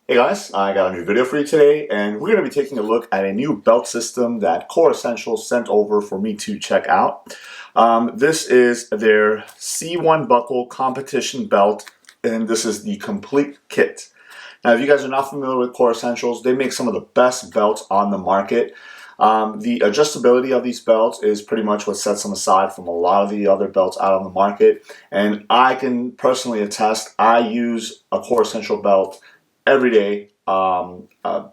Hey guys, I got a new video for you today, and we're going to be taking a look at a new belt system that Core Essentials sent over for me to check out. This is their C1 buckle competition belt, and this is the complete kit. Now, if you guys are not familiar with Core Essentials, they make some of the best belts on the market. The adjustability of these belts is pretty much what sets them aside from a lot of the other belts out on the market, and I can personally attest, I use a Core Essential belt every day,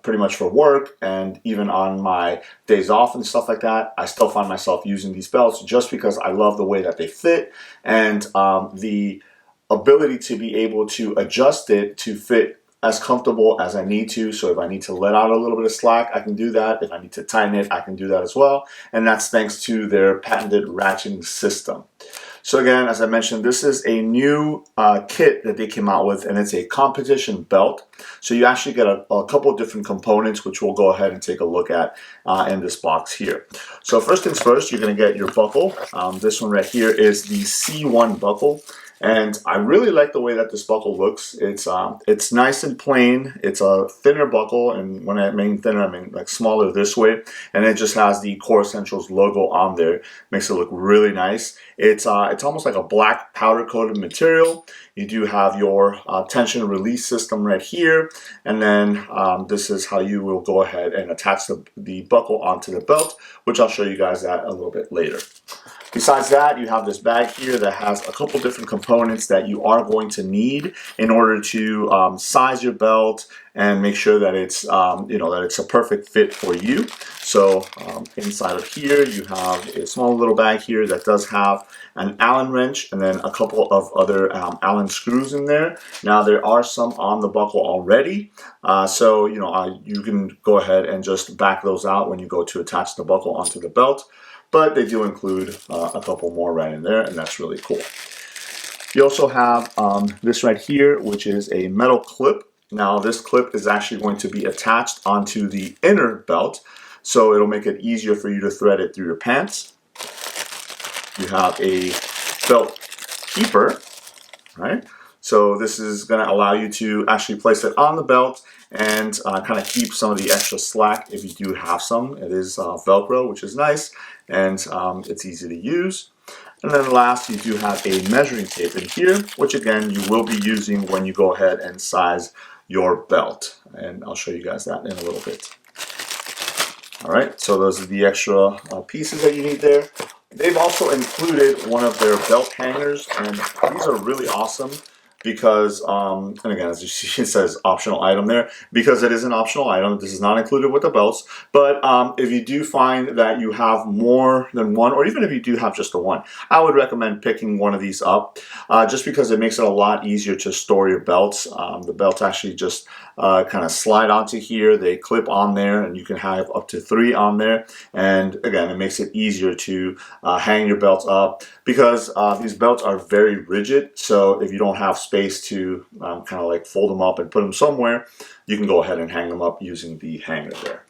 pretty much for work, and even on my days off and stuff like that. I still find myself using these belts just because I love the way that they fit, and the ability to be able to adjust it to fit as comfortable as I need to. So if I need to let out a little bit of slack, I can do that. If I need to tighten it, I can do that as well. And that's thanks to their patented ratcheting system. So again, as I mentioned, this is a new kit that they came out with, and it's a competition belt. So you actually get a couple of different components, which we'll go ahead and take a look at in this box here. So first things first, you're going to get your buckle. This one right here is the C1 buckle. And I really like the way that this buckle looks. It's nice and plain. It's a thinner buckle, and when I mean thinner, I mean like smaller this way. And it just has the Core Essentials logo on there. Makes it look really nice. It's almost like a black powder coated material. You do have your tension release system right here, and then this is how you will go ahead and attach the buckle onto the belt, which I'll show you guys that a little bit later. Besides that, you have this bag here that has a couple different components that you are going to need in order to size your belt and make sure that it's that it's a perfect fit for you. So inside of here, you have a small little bag here that does have an Allen wrench and then a couple of other Allen screws in there. Now there are some on the buckle already, so you can go ahead and just back those out when you go to attach the buckle onto the belt. But they do include a couple more right in there, and that's really cool. You also have this right here, which is a metal clip. Now this clip is actually going to be attached onto the inner belt, so it'll make it easier for you to thread it through your pants. You have a belt keeper, right? So this is going to allow you to actually place it on the belt and kind of keep some of the extra slack if you do have some. It is Velcro, which is nice, and it's easy to use. And then last, you do have a measuring tape in here, which again, you will be using when you go ahead and size your belt. And I'll show you guys that in a little bit. All right, so those are the extra pieces that you need there. They've also included one of their belt hangers, and these are really awesome because, and again, as you see, it says optional item there, because it is an optional item. This is not included with the belts, but if you do find that you have more than one, or even if you do have just the one, I would recommend picking one of these up, just because it makes it a lot easier to store your belts. The belts actually just kind of slide onto here, they clip on there, and you can have up to 3 on there. And again, it makes it easier to hang your belts up, because these belts are very rigid. So if you don't have space to kind of like fold them up and put them somewhere, you can go ahead and hang them up using the hanger there.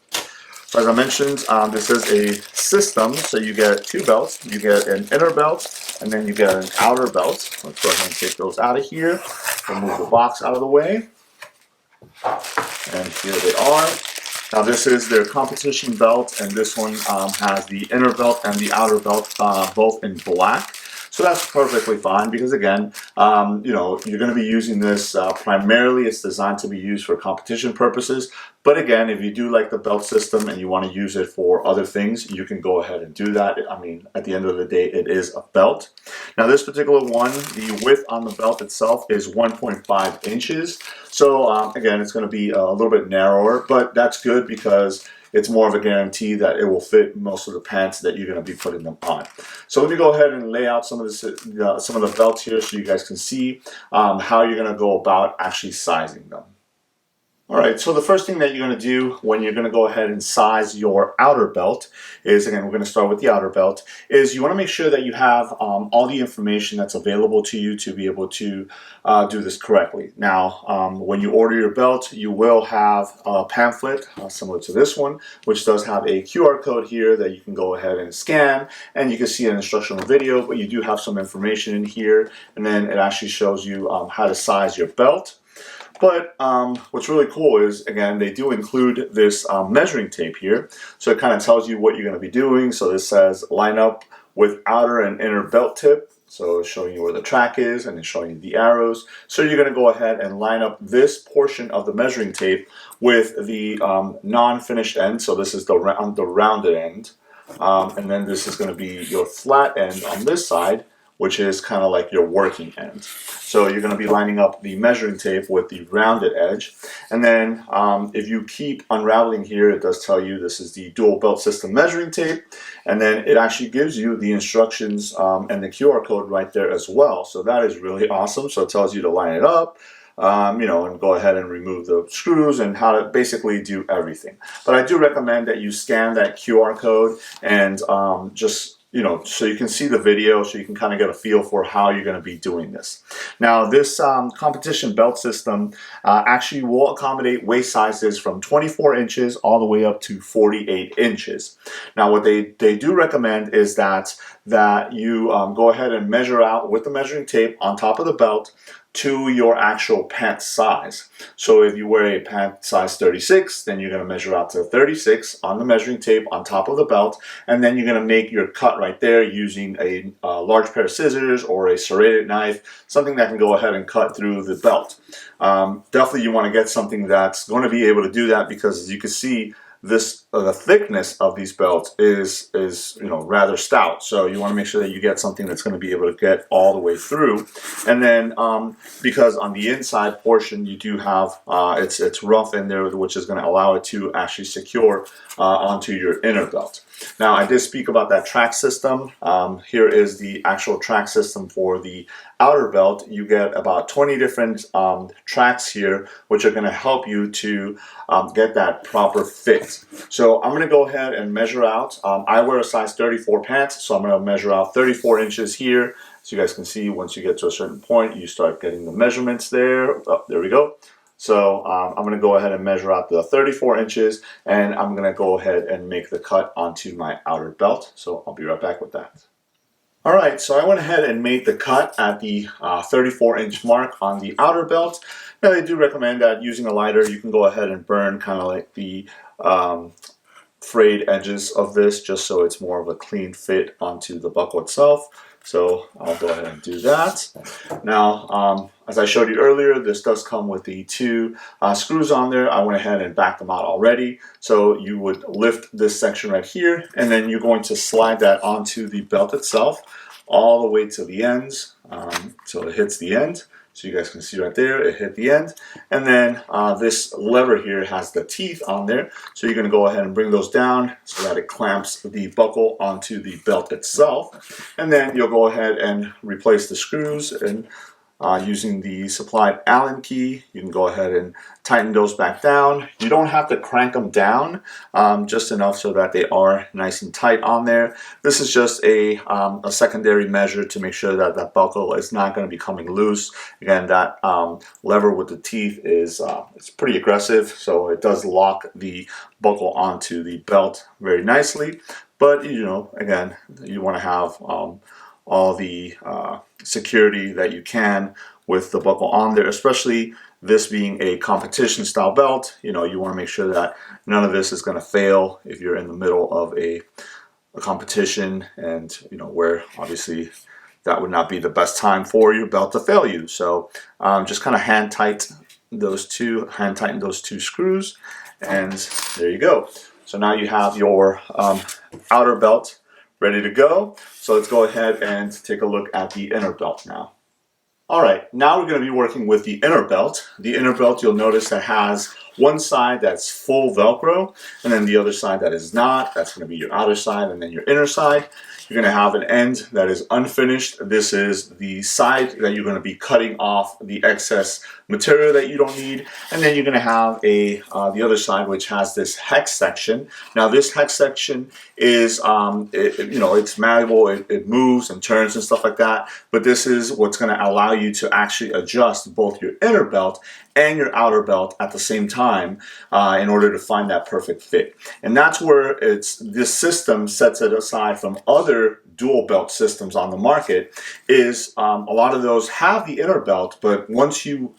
So as I mentioned, this is a system, so you get 2 belts. You get an inner belt, and then you get an outer belt. Let's go ahead and take those out of here, remove the box out of the way. And here they are. Now this is their competition belt, and this one has the inner belt and the outer belt both in black. So that's perfectly fine, because again, you're going to be using this primarily. It's designed to be used for competition purposes. But again, if you do like the belt system and you want to use it for other things, you can go ahead and do that. I mean, at the end of the day, it is a belt. Now this particular one, the width on the belt itself is 1.5 inches. So again, it's going to be a little bit narrower, but that's good because it's more of a guarantee that it will fit most of the pants that you're going to be putting them on. So let me go ahead and lay out some of the belts here so you guys can see how you're going to go about actually sizing them. Alright, so the first thing that you're going to do when you're going to go ahead and size your outer belt is, again, we're going to start with the outer belt, is you want to make sure that you have all the information that's available to you to be able to do this correctly. Now, when you order your belt, you will have a pamphlet similar to this one, which does have a QR code here that you can go ahead and scan, and you can see an instructional video, but you do have some information in here, and then it actually shows you how to size your belt. But what's really cool is, again, they do include this measuring tape here. So it kind of tells you what you're going to be doing. So this says line up with outer and inner belt tip. So it's showing you where the track is and it's showing you the arrows. So you're going to go ahead and line up this portion of the measuring tape with the non-finished end. So this is the rounded end. And then this is going to be your flat end on this side, which is kind of like your working end. So you're going to be lining up the measuring tape with the rounded edge. And then if you keep unraveling here, it does tell you this is the dual belt system measuring tape. And then it actually gives you the instructions and the QR code right there as well. So that is really awesome. So it tells you to line it up. And go ahead and remove the screws and how to basically do everything. But I do recommend that you scan that QR code and so you can see the video, so you can kind of get a feel for how you're going to be doing this. Now, this competition belt system actually will accommodate waist sizes from 24 inches all the way up to 48 inches. Now, what they do recommend is that you go ahead and measure out with the measuring tape on top of the belt to your actual pant size. So if you wear a pant size 36, then you're going to measure out to 36 on the measuring tape on top of the belt, and then you're going to make your cut right there using a large pair of scissors or a serrated knife, something that can go ahead and cut through the belt. Definitely you want to get something that's going to be able to do that, because as you can see, the thickness of these belts is rather stout. So you want to make sure that you get something that's going to be able to get all the way through. And then because on the inside portion you do have it's rough in there, which is going to allow it to actually secure onto your inner belt. Now, I did speak about that track system. Here is the actual track system for the outer belt. You get about 20 different tracks here, which are going to help you to get that proper fit. So I'm going to go ahead and measure out. I wear a size 34 pants, so I'm going to measure out 34 inches here. So you guys can see, once you get to a certain point, you start getting the measurements there. Oh, there we go. So I'm going to go ahead and measure out the 34 inches, and I'm going to go ahead and make the cut onto my outer belt. So I'll be right back with that. All right, so I went ahead and made the cut at the 34-inch mark on the outer belt. Now, they do recommend that using a lighter, you can go ahead and burn kind of like the frayed edges of this, just so it's more of a clean fit onto the buckle itself. So I'll go ahead and do that. Now, as I showed you earlier, this does come with the two screws on there. I went ahead and backed them out already. So you would lift this section right here, and then you're going to slide that onto the belt itself all the way to the ends. So it hits the end. So you guys can see right there, it hit the end. And then this lever here has the teeth on there. So you're going to go ahead and bring those down so that it clamps the buckle onto the belt itself. And then you'll go ahead and replace the screws, and using the supplied Allen key, you can go ahead and tighten those back down. You don't have to crank them down, just enough so that they are nice and tight on there. This is just a secondary measure to make sure that that buckle is not going to be coming loose. Again, that lever with the teeth is it's pretty aggressive, so it does lock the buckle onto the belt very nicely. But again, you want to have all the security that you can with the buckle on there, especially this being a competition style belt. You want to make sure that none of this is going to fail if you're in the middle of a competition, and where obviously that would not be the best time for your belt to fail you. So just kind of hand tighten those two screws, and there you go. So now you have your outer belt ready to go. So let's go ahead and take a look at the inner belt now. All right, now we're going to be working with the inner belt. The inner belt, you'll notice that has one side that's full Velcro, and then the other side that is not. That's going to be your outer side, and then your inner side. You're going to have an end that is unfinished. This is the side that you're going to be cutting off the excess material that you don't need. And then you're going to have the other side, which has this hex section. Now, this hex section is, it's malleable. It moves and turns and stuff like that. But this is what's going to allow you to actually adjust both your inner belt and your outer belt at the same time in order to find that perfect fit. And that's where this system sets it aside from other dual belt systems on the market. Is a lot of those have the inner belt, but once you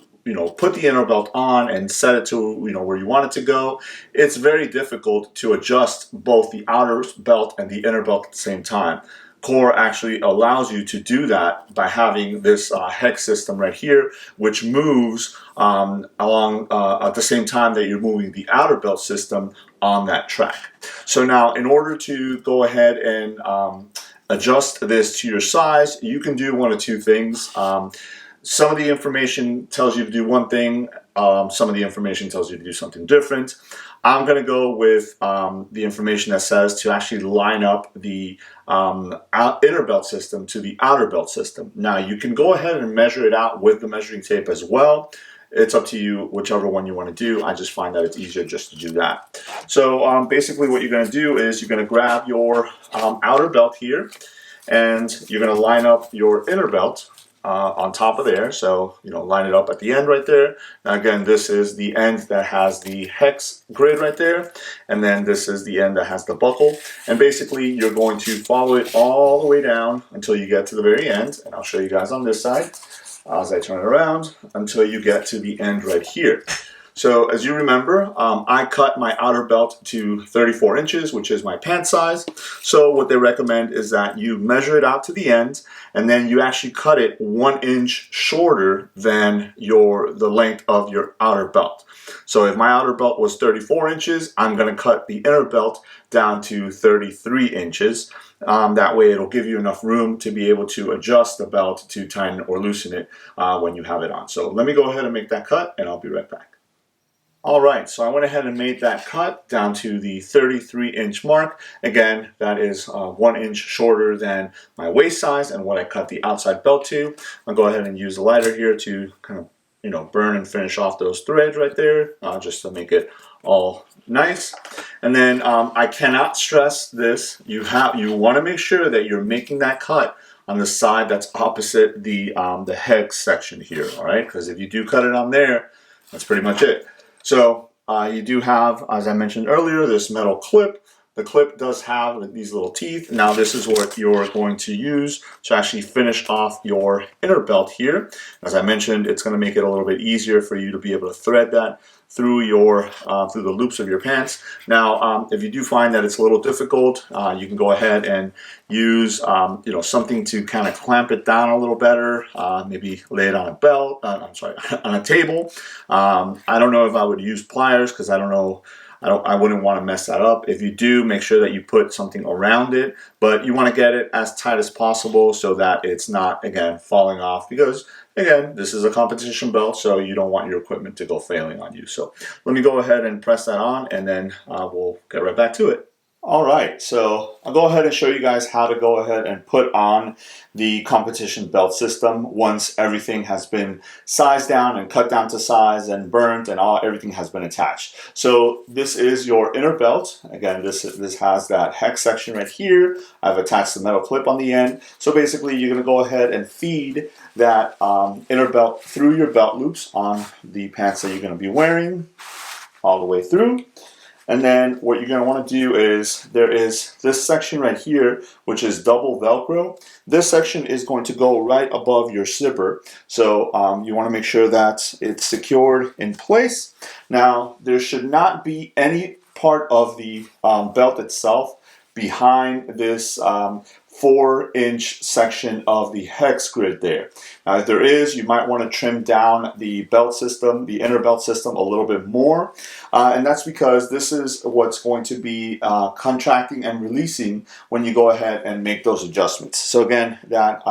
put the inner belt on and set it to where you want it to go, it's very difficult to adjust both the outer belt and the inner belt at the same time. Core actually allows you to do that by having this hex system right here, which moves along at the same time that you're moving the outer belt system on that track. So now, in order to go ahead and adjust this to your size, you can do one of two things. Some of the information tells you to do one thing, some of the information tells you to do something different. I'm going to go with the information that says to actually line up the inner belt system to the outer belt system. Now, you can go ahead and measure it out with the measuring tape as well. It's up to you, whichever one you want to do. I just find that it's easier just to do that. So basically what you're going to do is you're going to grab your outer belt here, and you're going to line up your inner belt on top of there. So, line it up at the end right there. Now again, this is the end that has the hex grid right there. And then this is the end that has the buckle. And basically you're going to follow it all the way down until you get to the very end. And I'll show you guys on this side as I turn it around until you get to the end right here. So as you remember, I cut my outer belt to 34 inches, which is my pant size. So what they recommend is that you measure it out to the end, and then you actually cut it 1 inch shorter than the length of your outer belt. So if my outer belt was 34 inches, I'm going to cut the inner belt down to 33 inches. That way it'll give you enough room to be able to adjust the belt to tighten or loosen it when you have it on. So let me go ahead and make that cut, and I'll be right back. Alright, so I went ahead and made that cut down to the 33-inch mark. Again, that is 1 inch shorter than my waist size and what I cut the outside belt to. I'll go ahead and use a lighter here to kind of burn and finish off those threads right there, just to make it all nice. And then I cannot stress this. You want to make sure that you're making that cut on the side that's opposite the hex section here, all right? Because if you do cut it on there, that's pretty much it. So you do have, as I mentioned earlier, this metal clip. The clip does have these little teeth. Now this is what you're going to use to actually finish off your inner belt here. As I mentioned, it's going to make it a little bit easier for you to be able to thread that through through the loops of your pants. Now, if you do find that it's a little difficult, you can go ahead and use something to kind of clamp it down a little better. Maybe lay it on a belt. I'm sorry, on a table. I don't know if I would use pliers because I don't know. I wouldn't want to mess that up. If you do, make sure that you put something around it, but you want to get it as tight as possible so that it's not, again, falling off, because again, this is a competition belt, so you don't want your equipment to go failing on you. So let me go ahead and press that on, and then we'll get right back to it. Alright, so I'll go ahead and show you guys how to go ahead and put on the competition belt system once everything has been sized down and cut down to size and burnt and everything has been attached. So this is your inner belt. Again, this has that hex section right here. I've attached the metal clip on the end. So basically you're going to go ahead and feed that inner belt through your belt loops on the pants that you're going to be wearing all the way through. And then what you're going to want to do is, there is this section right here, which is double Velcro. This section is going to go right above your zipper. So you want to make sure that it's secured in place. Now, there should not be any part of the belt itself behind this 4-inch section of the hex grid there. Now, if there is, you might want to trim down the belt system, the inner belt system, a little bit more. And that's because this is what's going to be contracting and releasing when you go ahead and make those adjustments. So again, that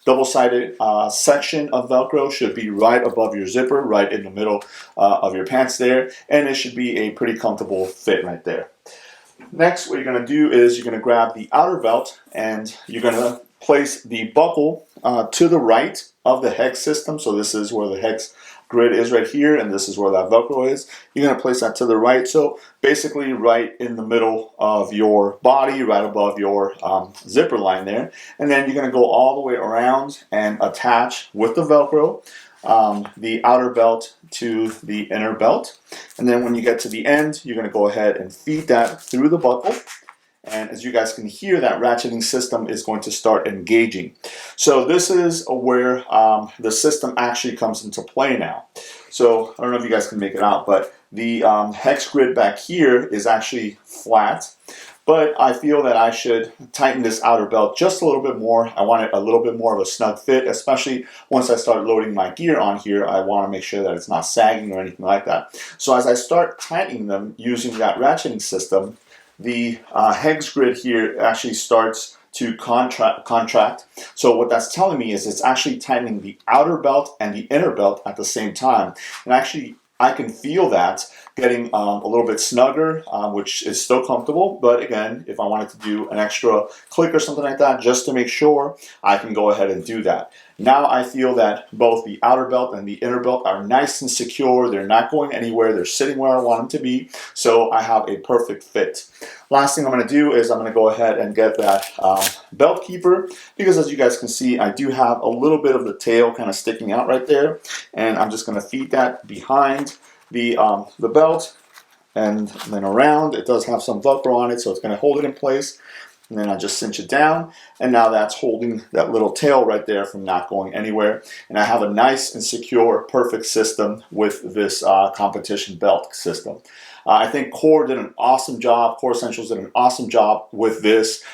double-sided section of Velcro should be right above your zipper, right in the middle of your pants there, and it should be a pretty comfortable fit right there. Next, what you're going to do is you're going to grab the outer belt and you're going to place the buckle to the right of the hex system. So this is where the hex grid is right here, and this is where that Velcro is. You're going to place that to the right. So basically right in the middle of your body, right above your zipper line there. And then you're going to go all the way around and attach with the Velcro the outer belt to the inner belt. And then when you get to the end, you're going to go ahead and feed that through the buckle. And as you guys can hear, that ratcheting system is going to start engaging. So this is where the system actually comes into play now. So I don't know if you guys can make it out, but the hex grid back here is actually flat. But I feel that I should tighten this outer belt just a little bit more. I want it a little bit more of a snug fit, especially once I start loading my gear on here. I want to make sure that it's not sagging or anything like that. So as I start tightening them using that ratcheting system, the hex grid here actually starts to contract. So what that's telling me is it's actually tightening the outer belt and the inner belt at the same time. And actually, I can feel that getting a little bit snugger, which is still comfortable. But again, if I wanted to do an extra click or something like that, just to make sure, I can go ahead and do that. Now I feel that both the outer belt and the inner belt are nice and secure. They're not going anywhere. They're sitting where I want them to be. So I have a perfect fit. Last thing I'm going to do is I'm going to go ahead and get that belt keeper, because as you guys can see, I do have a little bit of the tail kind of sticking out right there. And I'm just going to feed that behind the belt and then around. It does have some Velcro on it, so it's going to hold it in place. And then I just cinch it down, and now that's holding that little tail right there from not going anywhere. And I have a nice and secure, perfect system with this competition belt system. I think Core did an awesome job. Core Essentials did an awesome job with this.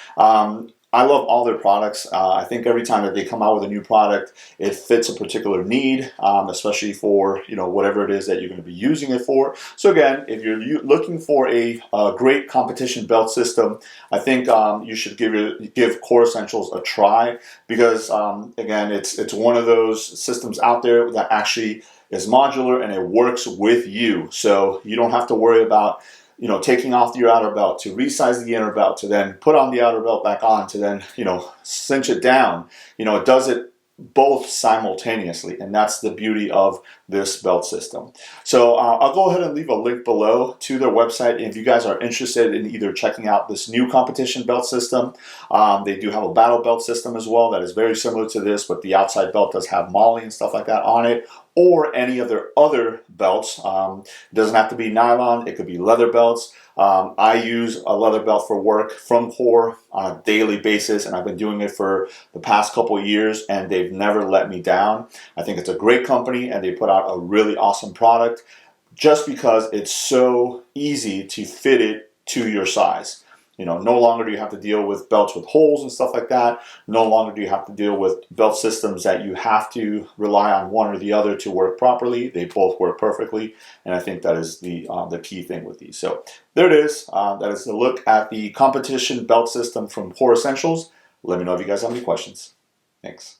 I love all their products. I think every time that they come out with a new product, it fits a particular need, especially for whatever it is that you're going to be using it for. So again, if you're looking for a great competition belt system, I think you should give Core Essentials a try, because again, it's one of those systems out there that actually is modular and it works with you. So you don't have to worry about taking off your outer belt to resize the inner belt, to then put on the outer belt back on, to then, cinch it down. It does it both simultaneously, and that's the beauty of this belt system. So I'll go ahead and leave a link below to their website if you guys are interested in either checking out this new competition belt system. They do have a battle belt system as well that is very similar to this, but the outside belt does have MOLLE and stuff like that on it, or any of their other belts. It doesn't have to be nylon, it could be leather belts. I use a leather belt for work from Core on a daily basis, and I've been doing it for the past couple of years, and they've never let me down. I think it's a great company, and they put out a really awesome product just because it's so easy to fit it to your size. No longer do you have to deal with belts with holes and stuff like that. No longer do you have to deal with belt systems that you have to rely on one or the other to work properly. They both work perfectly, and I think that is the key thing with these. So there it is. That is a look at the competition belt system from Core Essentials. Let me know if you guys have any questions. Thanks.